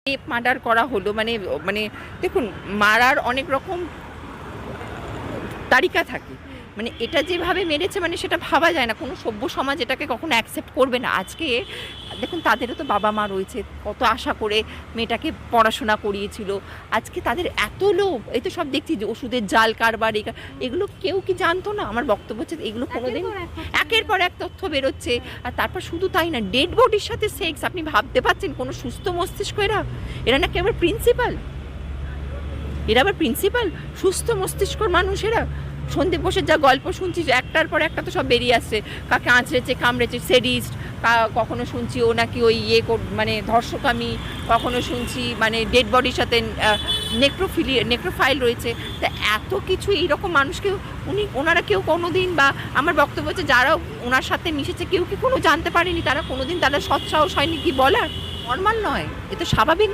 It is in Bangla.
রেপ মার্ডার করা হলো, মানে মানে দেখুন, মারার অনেক রকম তালিকা থাকে। মানে এটা যেভাবে মেরেছে, মানে সেটা ভাবা যায় না, কোনো সভ্য সমাজ এটাকে কখনো অ্যাকসেপ্ট করবে না। আজকে দেখুন, তাদেরও তো বাবা মা রয়েছে, কত আশা করে মেয়েটাকে পড়াশোনা করিয়েছিল। আজকে তাদের এত লোভ, এই তো সব দেখছি যে ওষুধের জাল কারবার, এগুলো কেউ কি জানতো না? আমার বক্তব্য হচ্ছে এগুলো কোনোদিন একের পর এক তথ্য বেরোচ্ছে। আর তারপর শুধু তাই না, ডেড বডির সাথে সেক্স, আপনি ভাবতে পারছেন কোনো সুস্থ মস্তিষ্ক? এরা নাকি আবার প্রিন্সিপাল, সুস্থ মস্তিষ্কর মানুষেরা। সন্দীপ ঘোষের যা গল্প শুনছি, একটার পর একটা তো সব বেরিয়ে আসছে, কাকে আঁচড়েছে কামড়েছে, সেডিস্ট, কখনো শুনছি ও নাকি ওই মানে ধর্ষকামী, কখনো শুনছি মানে ডেড বডির সাথে নেক্রোফাইল রয়েছে। তা এত কিছু এইরকম মানুষকে ওনারা কেউ কোনো দিন, বা আমার বক্তব্য হচ্ছে যারা ওনার সাথে মিশেছে কেউ কি কোনো জানতে পারেনি, তারা কোনোদিন তারা সৎসাহস হয়নি কি বলার? নর্মাল নয়, এ তো স্বাভাবিক।